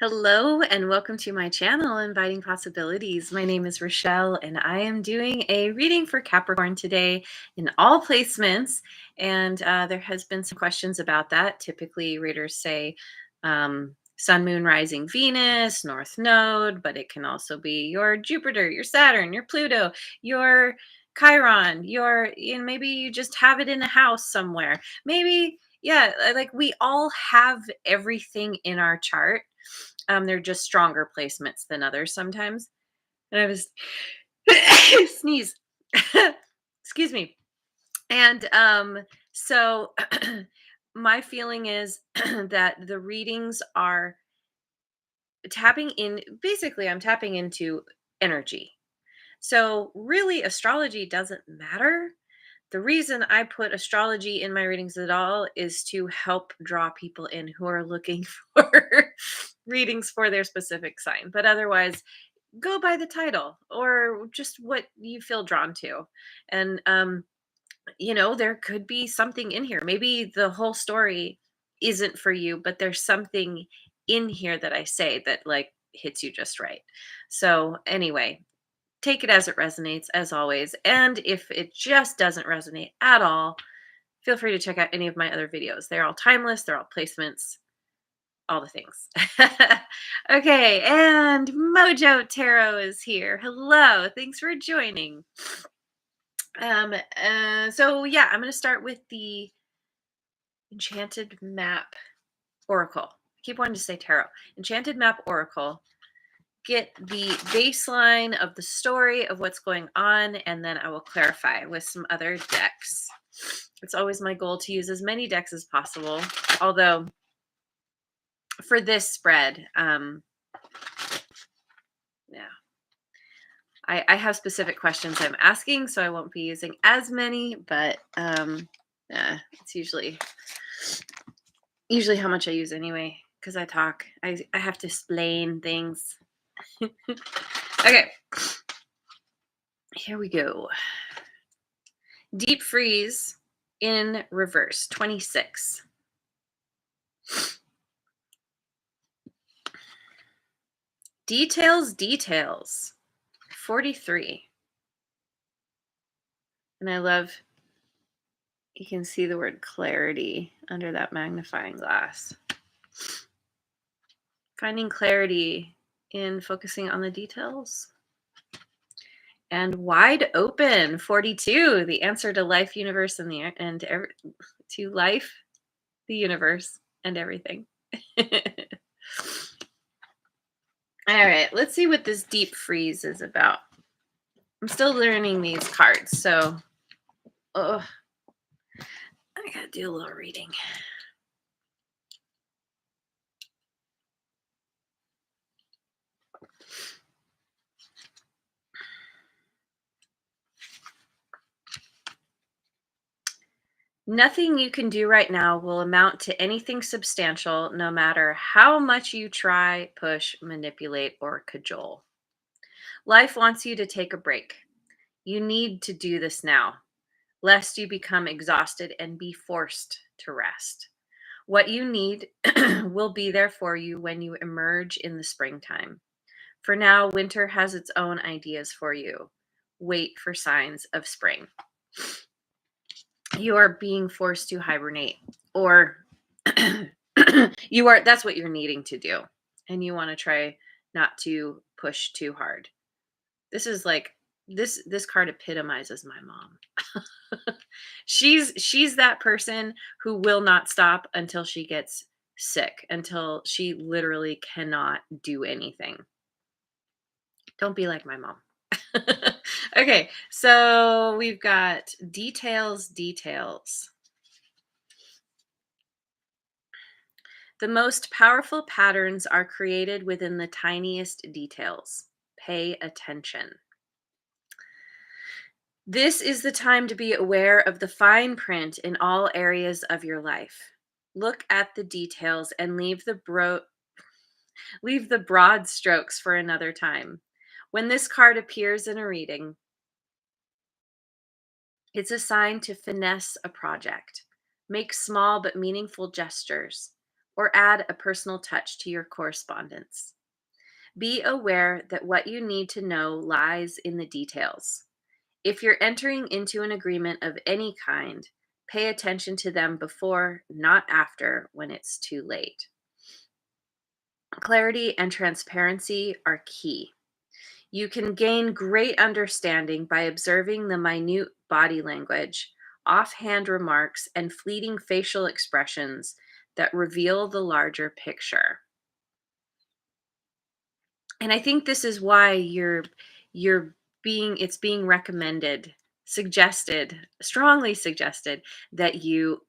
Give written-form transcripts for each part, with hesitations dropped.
Hello and welcome to my channel, Inviting Possibilities. My name is Rochelle and I am doing a reading for Capricorn today in all placements. And there has been some questions about that. Typically readers say Sun, Moon, Rising, Venus, North Node, but it can also be your Jupiter, your Saturn, your Pluto, your Chiron, maybe you just have it in a house somewhere. Maybe, yeah, like we all have everything in our chart. They're just stronger placements than others sometimes. And I was sneeze. Excuse me. And so my feeling is that the readings are tapping in. Basically, I'm tapping into energy. So really, astrology doesn't matter. The reason I put astrology in my readings at all is to help draw people in who are looking for readings for their specific sign. But otherwise, go by the title or just what you feel drawn to. And there could be something in here. Maybe the whole story isn't for you, but there's something in here that I say that like hits you just right. So anyway, take it as it resonates, as always. And if it just doesn't resonate at all, feel free to check out any of my other videos. They're all timeless, they're all placements, all the things. Okay, and Mojo Tarot is here. Hello, thanks for joining. So yeah, I'm going to start with the Enchanted Map Oracle. I keep wanting to say tarot. Enchanted Map Oracle. Get the baseline of the story of what's going on, and then I will clarify with some other decks. It's always my goal to use as many decks as possible, although for this spread, yeah, I have specific questions I'm asking, so I won't be using as many, but it's usually how much I use anyway, because I talk. I have to explain things. Okay, here we go. Deep Freeze in reverse, 26. Details, 43. And I love, you can see the word clarity under that magnifying glass. Finding clarity in focusing on the details. And Wide Open, 42, the answer to life, universe, to life, the universe, and everything. All right, let's see what this Deep Freeze is about. I'm still learning these cards, so I gotta do a little reading. Nothing you can do right now will amount to anything substantial, no matter how much you try, push, manipulate, or cajole. Life wants you to take a break. You need to do this now, lest you become exhausted and be forced to rest. What you need will be there for you when you emerge in the springtime. For now, winter has its own ideas for you. Wait for signs of spring. You are being forced to hibernate, or that's what you're needing to do. And you want to try not to push too hard. This is like, this card epitomizes my mom. She's that person who will not stop until she gets sick, until she literally cannot do anything. Don't be like my mom. Okay, so we've got details. The most powerful patterns are created within the tiniest details. Pay attention. This is the time to be aware of the fine print in all areas of your life. Look at the details and leave the broad strokes for another time. When this card appears in a reading, it's a sign to finesse a project. Make small but meaningful gestures. or add a personal touch to your correspondence. Be aware that what you need to know lies in the details. If you're entering into an agreement of any kind, pay attention to them before, not after, when it's too late. Clarity and transparency are key. You can gain great understanding by observing the minute body language, offhand remarks, and fleeting facial expressions that reveal the larger picture. And I think this is why you're it's being recommended, suggested, strongly suggested that you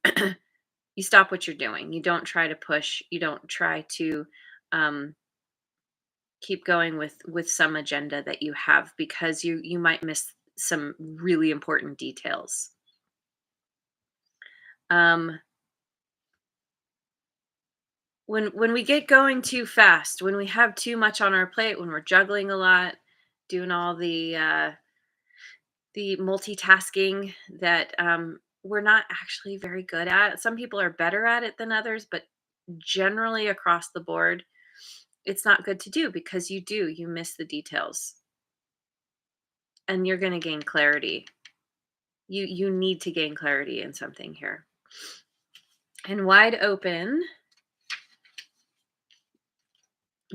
you stop what you're doing. You don't try to push, you don't try to um keep going with some agenda that you have, because you might miss some really important details. Um when we get going too fast, when we have too much on our plate, when we're juggling a lot, doing all the multitasking that we're not actually very good at. Some people are better at it than others, but generally across the board, it's not good to do, because you miss the details, and you're going to gain clarity. You need to gain clarity in something here. And wide open,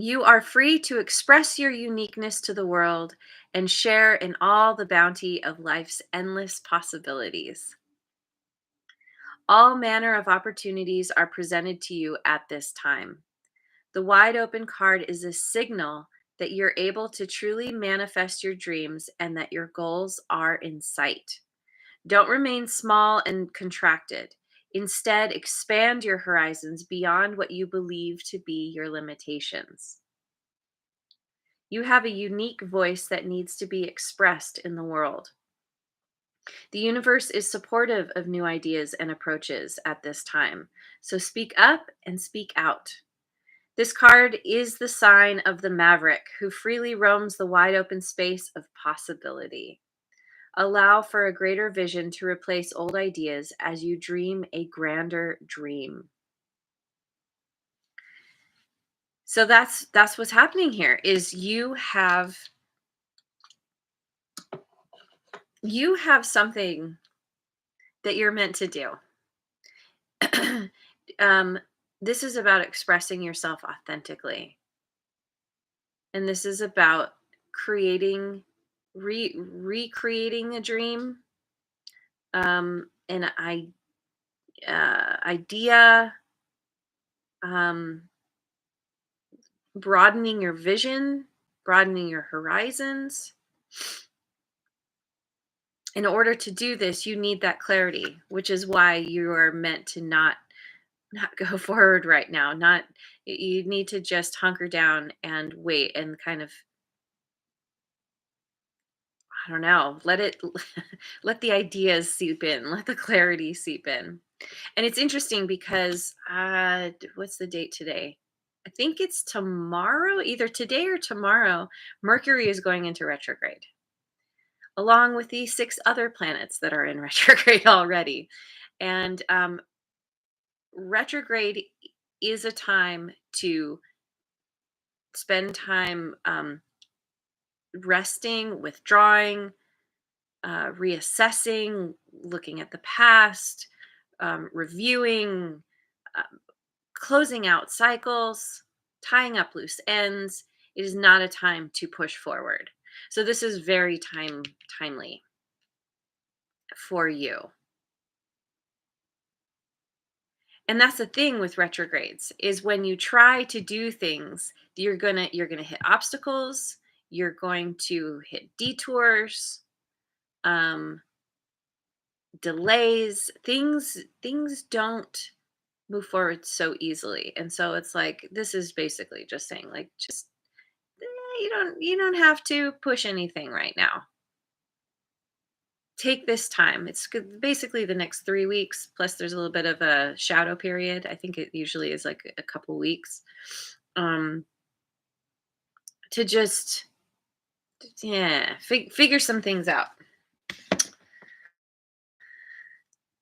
you are free to express your uniqueness to the world and share in all the bounty of life's endless possibilities. All manner of opportunities are presented to you at this time. The wide open card is a signal that you're able to truly manifest your dreams and that your goals are in sight. Don't remain small and contracted. Instead, expand your horizons beyond what you believe to be your limitations. You have a unique voice that needs to be expressed in the world. The universe is supportive of new ideas and approaches at this time. So speak up and speak out. This card is the sign of the maverick who freely roams the wide open space of possibility. Allow for a greater vision to replace old ideas as you dream a grander dream. So that's what's happening here, is you have something that you're meant to do. um, this is about expressing yourself authentically, and this is about creating, recreating a dream, an idea, um, broadening your vision, broadening your horizons. In order to do this, you need that clarity, which is why you are meant to not go forward right now. Not You need to just hunker down and wait and kind of, I don't know, let it let the ideas seep in, let the clarity seep in. And it's interesting because what's the date today? I think it's tomorrow, either today or tomorrow. Mercury is going into retrograde, along with the six other planets that are in retrograde already. And retrograde is a time to spend time resting, withdrawing, reassessing, looking at the past, reviewing, um, closing out cycles, tying up loose ends. It is not a time to push forward. So this is very timely for you. And that's the thing with retrogrades, is when you try to do things, you're gonna hit obstacles, you're going to hit detours, um, delays, things don't move forward so easily. And so it's like, this is basically just saying, like, just you don't have to push anything right now. Take this time. It's basically the next 3 weeks. Plus, there's a little bit of a shadow period. I think it usually is like a couple weeks, um, to just, yeah, figure some things out.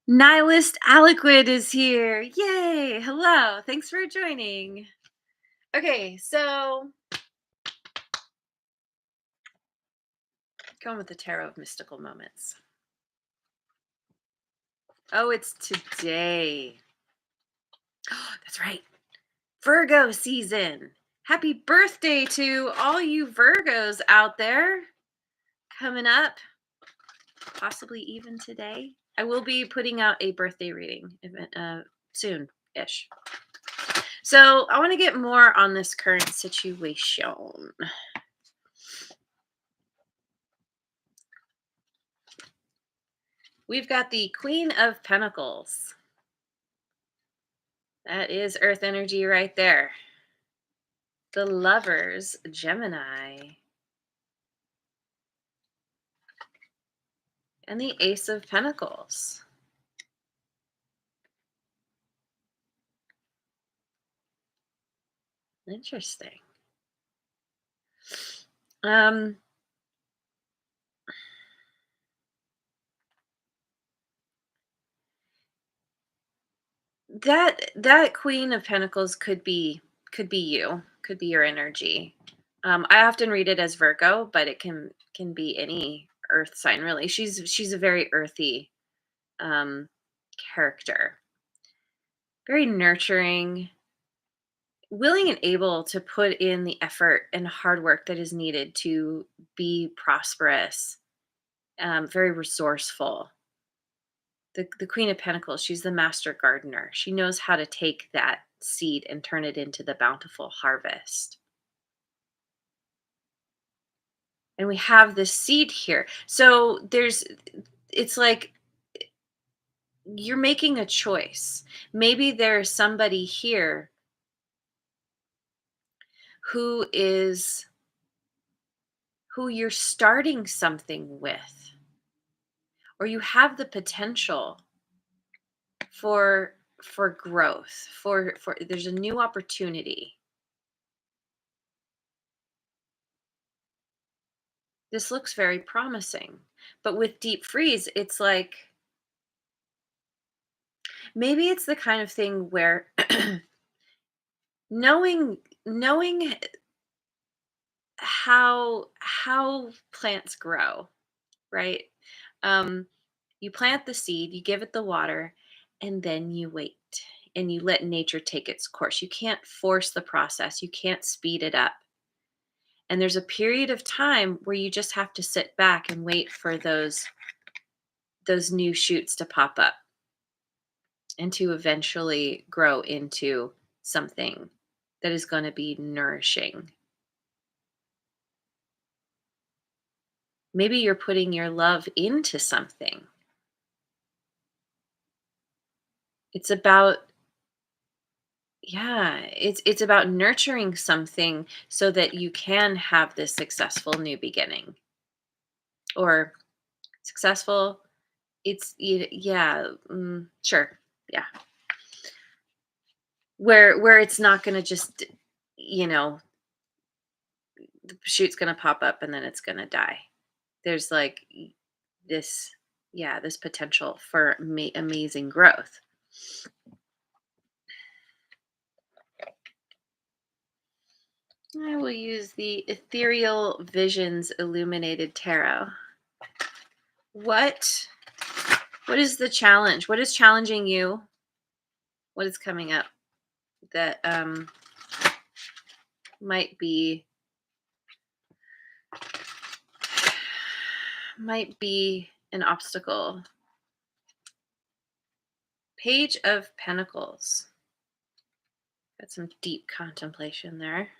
Nihilist Aliquid is here. Yay! Hello. Thanks for joining. Okay, so going with the Tarot of Mystical Moments. Oh, it's today. That's right. Virgo season. Happy birthday to all you Virgos out there. Coming up, possibly even today. I will be putting out a birthday reading event soon-ish. So I want to get more on this current situation. We've got the Queen of Pentacles. That is Earth energy right there. The Lovers, Gemini. And the Ace of Pentacles. Interesting. That Queen of Pentacles could be you, could be your energy. I often read it as Virgo, but it can be any earth sign really. She's a very earthy character, very nurturing, willing and able to put in the effort and hard work that is needed to be prosperous, very resourceful. The Queen of Pentacles, she's the master gardener. She knows how to take that seed and turn it into the bountiful harvest. And we have this seed here. So it's like you're making a choice. Maybe there's somebody here who you're starting something with, or you have the potential for growth, for there's a new opportunity. This looks very promising. But with deep freeze, it's like maybe it's the kind of thing where knowing how plants grow, right? You plant the seed, you give it the water, and then you wait and you let nature take its course. You can't force the process, you can't speed it up. And there's a period of time where you just have to sit back and wait for those new shoots to pop up and to eventually grow into something that is going to be nourishing. Maybe you're putting your love into something. It's about it's about nurturing something so that you can have this successful new beginning. Or successful, sure. Yeah. Where it's not going to just, you know, the shoot's going to pop up and then it's going to die. There's like this, this potential for amazing growth. I will use the Ethereal Visions Illuminated Tarot. What is the challenge? What is challenging you? What is coming up that might be an obstacle? Page of Pentacles. Got some deep contemplation there.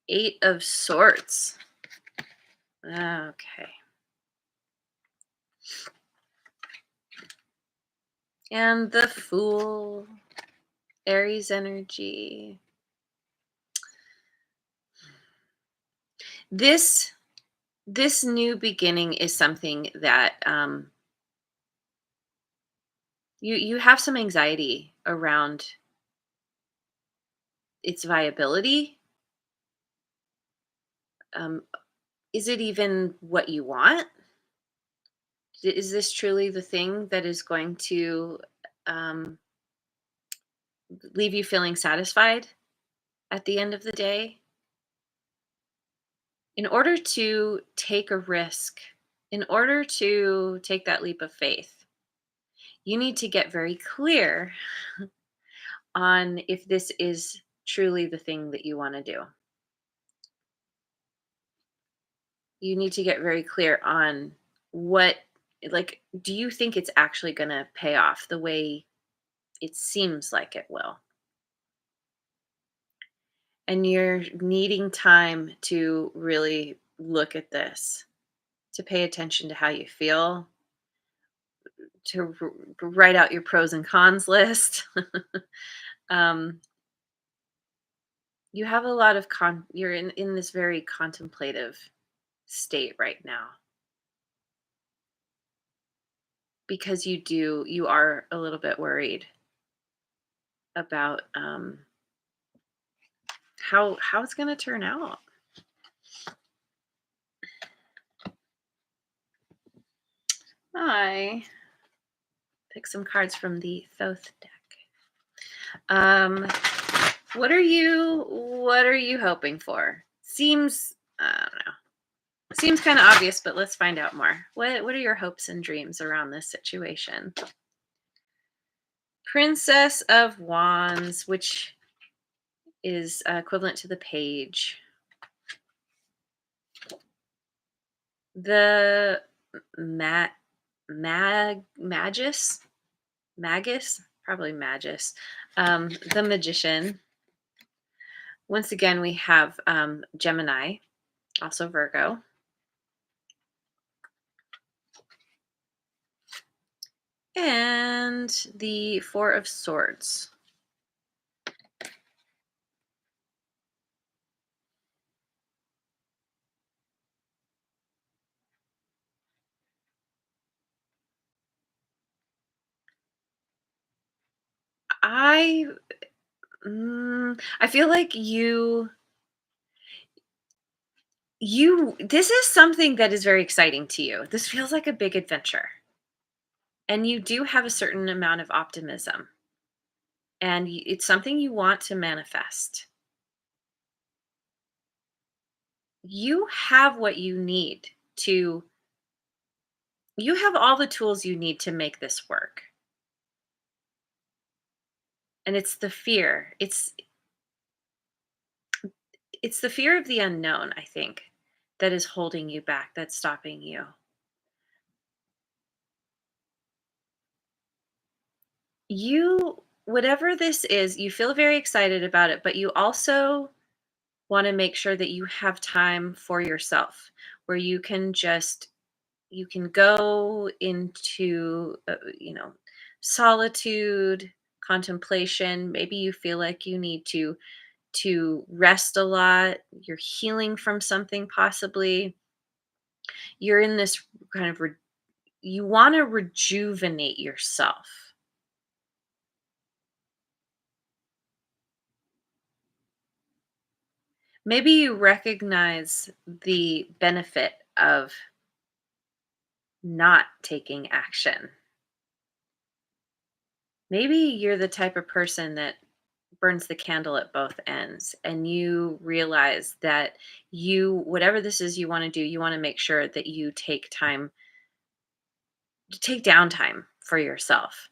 Eight of Swords. Okay. And the Fool. Aries energy. This new beginning is something that you have some anxiety around its viability. Is it even what you want? Is this truly the thing that is going to um, leave you feeling satisfied at the end of the day? In order to take a risk, in order to take that leap of faith, you need to get very clear on if this is truly the thing that you want to do. You need to get very clear on what, like, do you think it's actually going to pay off the way it seems like it will? And you're needing time to really look at this, to pay attention to how you feel, to write out your pros and cons list. um, you have a lot of you're in this very contemplative state right now because you are a little bit worried about how it's going to turn out. I pick some cards from the Thoth deck. Um, what are you hoping for? Seems, I don't know. Seems kind of obvious, but let's find out more. What are your hopes and dreams around this situation? Princess of Wands, which is equivalent to the page. The ma- magus, probably magus. The magician. Once again, we have Gemini, also Virgo. And the Four of Swords. I I feel like you this is something that is very exciting to you. This feels like a big adventure. And you do have a certain amount of optimism. And it's something you want to manifest. You have what you need to you have all the tools you need to make this work. And it's the fear. It's the fear of the unknown, I think, that is holding you back, that's stopping you. You whatever this is, you feel very excited about it, but you also want to make sure that you have time for yourself where you can go into solitude, contemplation. Maybe you feel like you need to rest a lot, you're healing from something possibly. You're in this kind of you want to rejuvenate yourself. Maybe you recognize the benefit of not taking action. Maybe you're the type of person that burns the candle at both ends and you realize that whatever this is you want to do, you want to make sure that you take time to take downtime for yourself.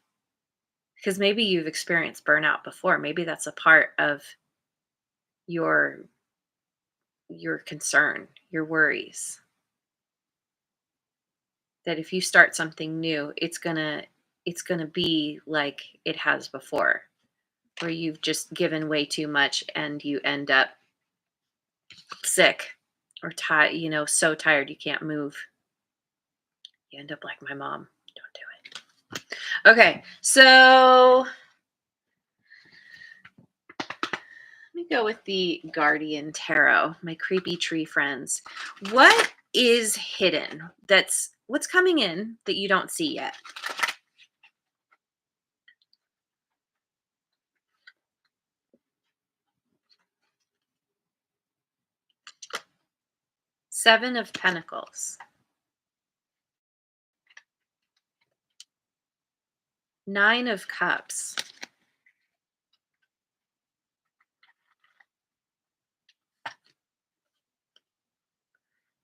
Because maybe you've experienced burnout before. Maybe that's a part of your your concern, your worries. That if you start something new, it's gonna be like it has before, where you've just given way too much and you end up sick or tired, so tired you can't move. You end up like my mom. Don't do it. Okay, so let me go with the Guardian Tarot, my creepy tree friends. What is hidden? What's coming in that you don't see yet? Seven of Pentacles. Nine of Cups,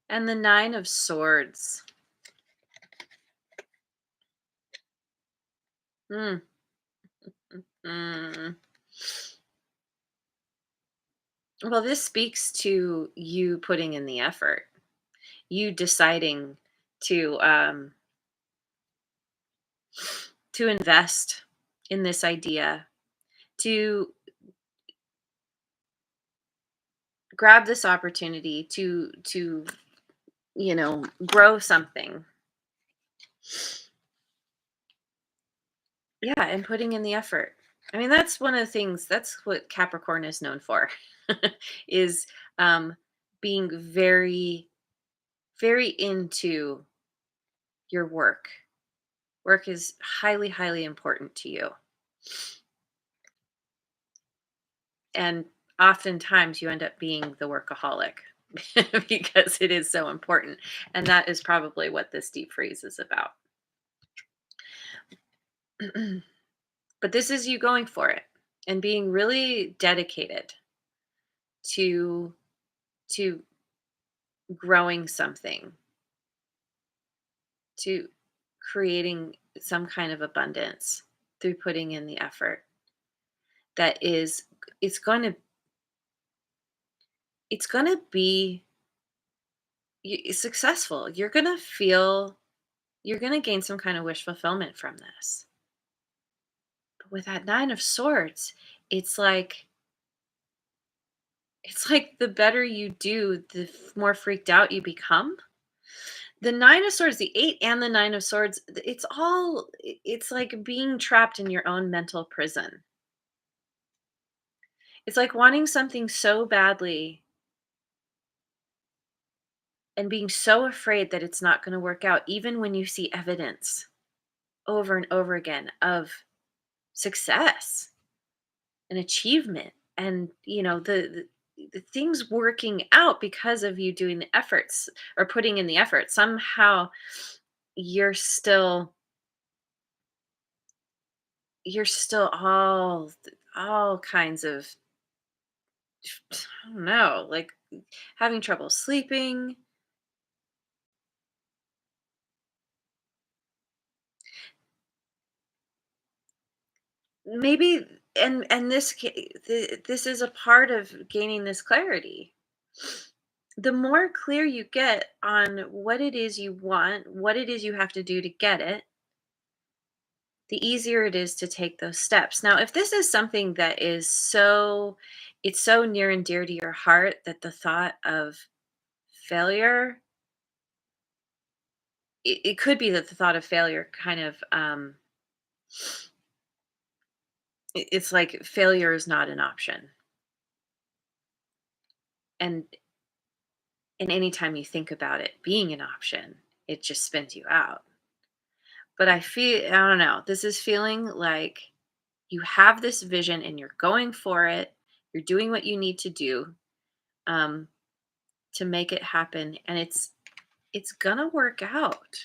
and the Nine of Swords. Mm, mm. Well, this speaks to you putting in the effort, you deciding to um, to invest in this idea, to grab this opportunity to grow something. Yeah, and putting in the effort. I mean, that's one of the things, that's what Capricorn is known for, is um, being very, very into your work. Work is highly, highly important to you. And oftentimes you end up being the workaholic because it is so important. And that is probably what this deep freeze is about. But this is you going for it and being really dedicated to to growing something, to creating some kind of abundance through putting in the effort that is it's going to it's going to be successful. You're going to gain some kind of wish fulfillment from this. But with that 9 of swords, it's like the better you do, the more freaked out you become. The 9 of swords, the 8 and the 9 of swords, it's like being trapped in your own mental prison. It's like wanting something so badly and being so afraid that it's not going to work out, even when you see evidence over and over again of success and achievement, and the things working out because of you doing the efforts or putting in the effort. Somehow you're still all kinds of, I don't know, like having trouble sleeping. Maybe, and this is a part of gaining this clarity. The more clear you get on what it is you want, what it is you have to do to get it, the easier it is to take those steps. Now, if this is something that is it's so near and dear to your heart that the thought of failure, it could be that the thought of failure kind of it's like failure is not an option. And anytime you think about it being an option, it just spins you out. But I don't know, this is feeling like you have this vision and you're going for it. You're doing what you need to do um, to make it happen, and it's gonna work out,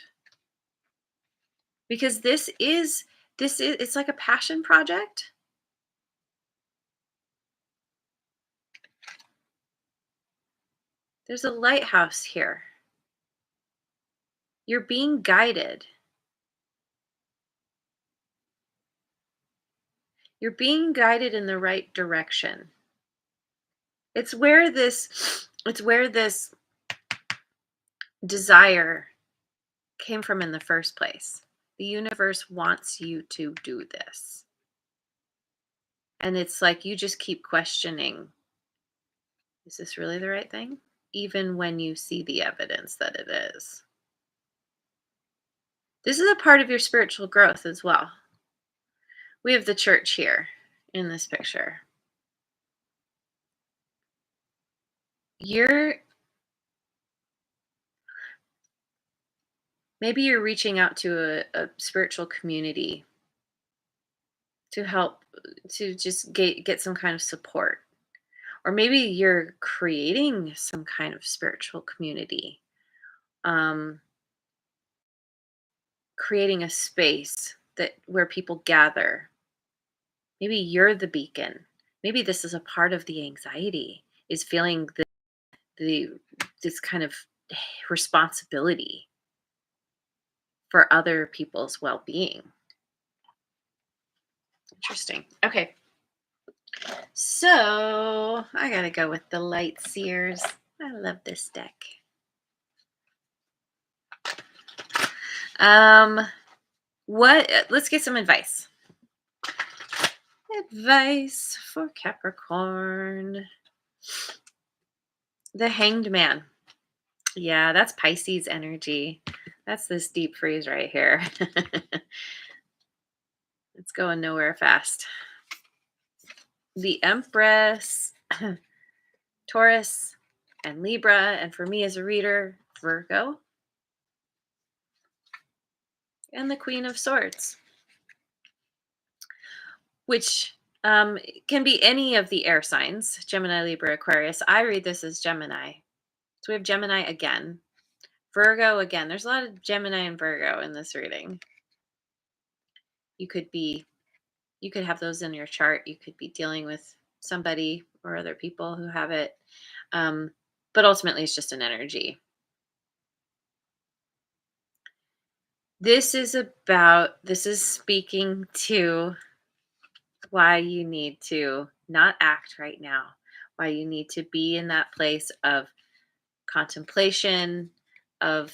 because this is it's like a passion project. There's a lighthouse here. You're being guided. You're being guided in the right direction. It's where this desire came from in the first place. The universe wants you to do this. And it's like you just keep questioning, is this really the right thing? Even when you see the evidence that it is. This is a part of your spiritual growth as well. We have the church here in this picture. You're Maybe you're reaching out to a spiritual community to help, to just get some kind of support. Or maybe you're creating some kind of spiritual community, um, creating a space that where people gather. Maybe you're the beacon. Maybe this is a part of the anxiety, is feeling the this kind of responsibility for other people's well-being. Interesting. Okay. So I gotta go with the light seers. I love this deck. Let's get some advice. Advice for Capricorn. The Hanged Man. Yeah, that's Pisces energy. That's this deep freeze right here. It's going nowhere fast. The Empress, Taurus, and Libra. And for me as a reader, Virgo. And the Queen of Swords, which can be any of the air signs, Gemini, Libra, Aquarius. I read this as Gemini. So we have Gemini again. Virgo again. There's a lot of Gemini and Virgo in this reading. You could have those in your chart. You could be dealing with somebody or other people who have it. But ultimately, it's just an energy. This is speaking to why you need to not act right now, why you need to be in that place of contemplation, of,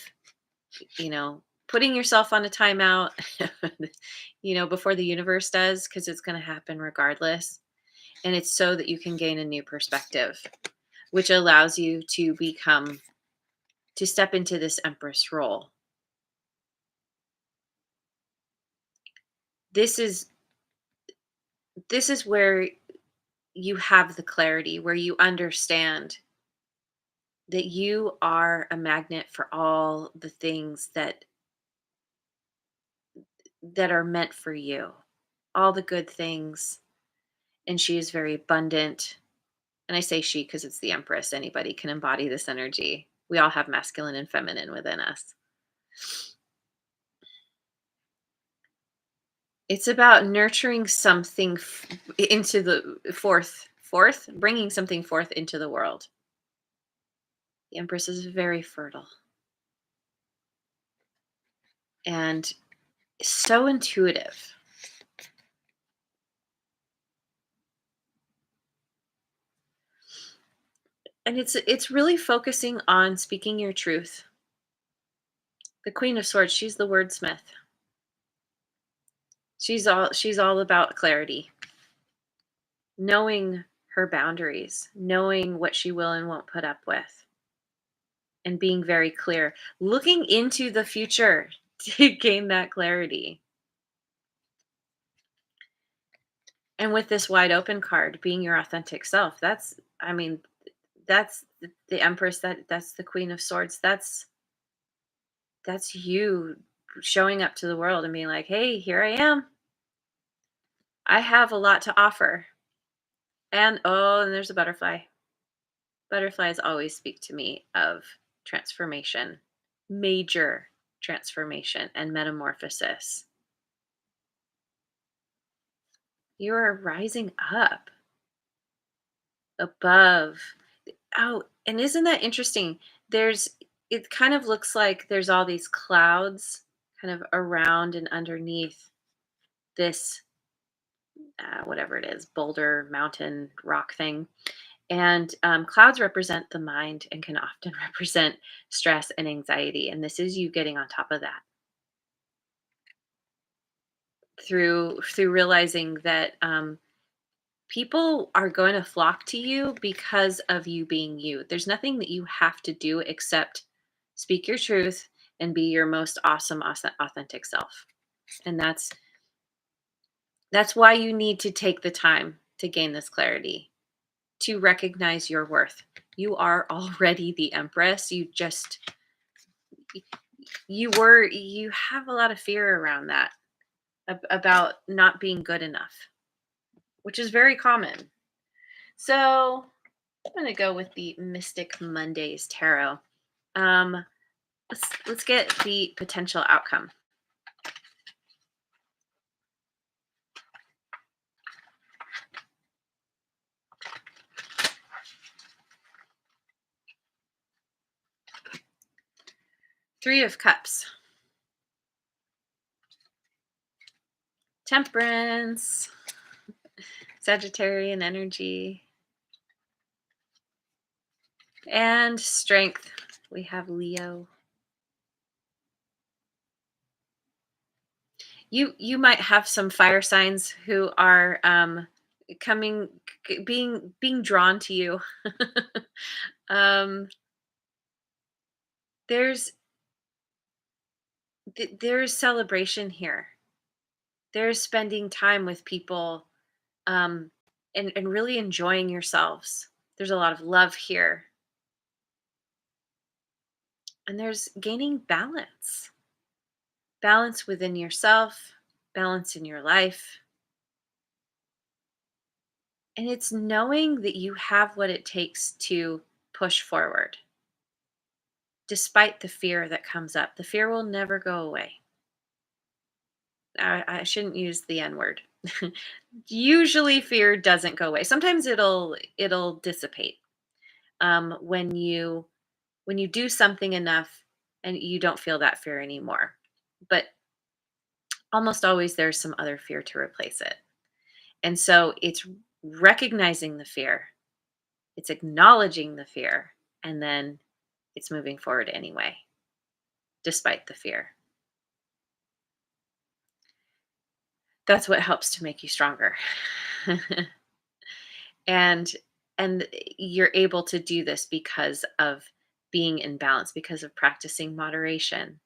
putting yourself on a timeout, before the universe does, because it's going to happen regardless. And it's so that you can gain a new perspective, which allows you to step into this Empress role. This is where you have the clarity, where you understand that you are a magnet for all the things that are meant for you, all the good things. And she is very abundant. And I say she because it's the Empress. Anybody can embody this energy. We all have masculine and feminine within us. It's about nurturing something into the bringing something forth into the world. The Empress is very fertile and so intuitive. And it's really focusing on speaking your truth. The Queen of Swords, she's the wordsmith. She's all about clarity. Knowing her boundaries, knowing what she will and won't put up with, and being very clear, looking into the future to gain that clarity. And with this wide open card, being your authentic self, that's the Empress, that's the Queen of Swords. That's you showing up to the world and being like, hey, here I am. I have a lot to offer. And there's a butterfly. Butterflies always speak to me of transformation, major transformation and metamorphosis. You are rising up above. Oh, and isn't that interesting? It kind of looks like there's all these clouds kind of around and underneath this, whatever it is, boulder, mountain, rock thing. And clouds represent the mind and can often represent stress and anxiety. And this is you getting on top of that through realizing that people are going to flock to you because of you being you. There's nothing that you have to do except speak your truth and be your most awesome, authentic self. And that's why you need to take the time to gain this clarity, to recognize your worth. You are already the Empress. You have a lot of fear around that, about not being good enough, which is very common. So I'm going to go with the Mystic Mondays Tarot. Let's get the potential outcome. Three of Cups. Temperance. Sagittarian energy. And Strength. We have Leo. You might have some fire signs who are coming being drawn to you. um there's there's celebration here. There's spending time with people, um and really enjoying yourselves. There's a lot of love here, and there's gaining balance within yourself, balance in your life. And it's knowing that you have what it takes to push forward despite the fear that comes up. The fear will never go away. I shouldn't use the N word. Usually fear doesn't go away. Sometimes it'll dissipate, when you do something enough and you don't feel that fear anymore. But almost always there's some other fear to replace it. And so it's recognizing the fear, it's acknowledging the fear, and then it's moving forward anyway, despite the fear. That's what helps to make you stronger. and and you're able to do this because of being in balance, because of practicing moderation.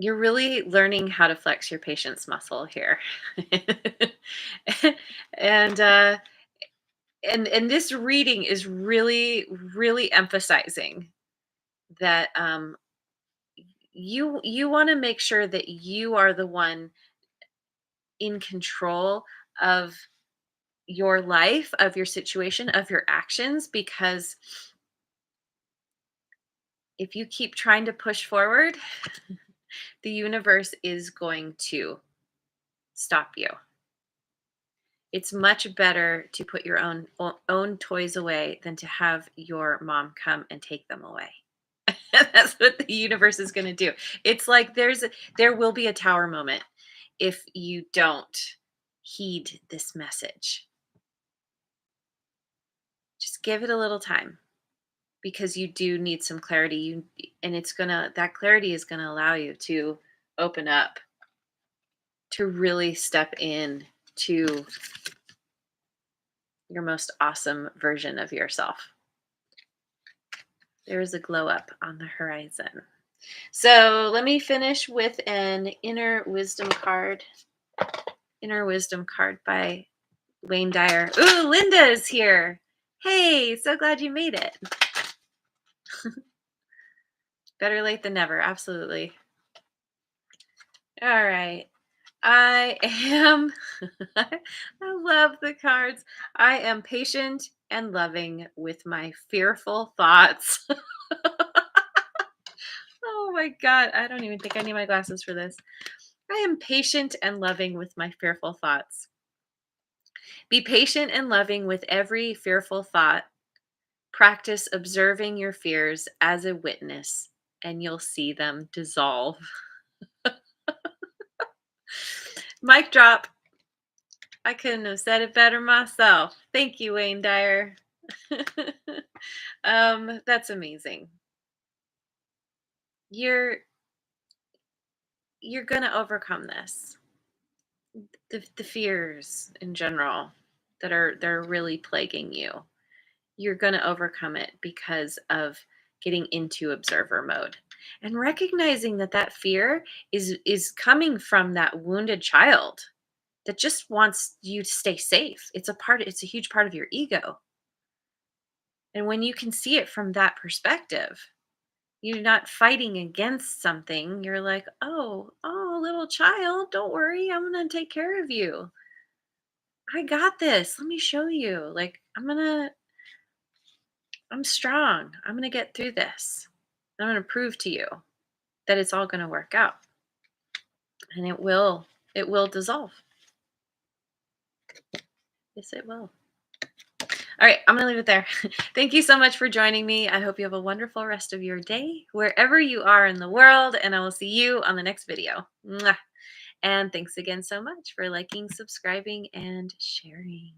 You're really learning how to flex your patience muscle here. and and this reading is really emphasizing that, you want to make sure that you are the one in control of your life, of your situation, of your actions, because if you keep trying to push forward, the universe is going to stop you. It's much better to put your own toys away than to have your mom come and take them away. That's what the universe is going to do. It's like there will be a tower moment if you don't heed this message. Just give it a little time, because you do need some clarity. And that clarity is going to allow you to open up, to really step in to your most awesome version of yourself. There is a glow up on the horizon. So let me finish with an inner wisdom card. Inner wisdom card by Wayne Dyer. Ooh, Linda is here. Hey, so glad you made it. Better late than never. Absolutely. All right. I am, I love the cards. I am patient and loving with my fearful thoughts. Oh my God. I don't even think I need my glasses for this. I am patient and loving with my fearful thoughts. Be patient and loving with every fearful thought. Practice observing your fears as a witness, and you'll see them dissolve. Mic drop. I couldn't have said it better myself. Thank you, Wayne Dyer. That's amazing. You're you're gonna overcome this. The fears in general that are really plaguing you. You're gonna overcome it because of getting into observer mode and recognizing that fear is coming from that wounded child that just wants you to stay safe. It's a huge part of your ego. And when you can see it from that perspective, you're not fighting against something. You're like, oh, little child, don't worry. I'm going to take care of you. I got this. Let me show you. Like, I'm strong. I'm going to get through this. I'm going to prove to you that it's all going to work out, and it will dissolve. Yes, it will. All right, I'm going to leave it there. Thank you so much for joining me. I hope you have a wonderful rest of your day, wherever you are in the world, and I will see you on the next video. Mwah. And thanks again so much for liking, subscribing, and sharing.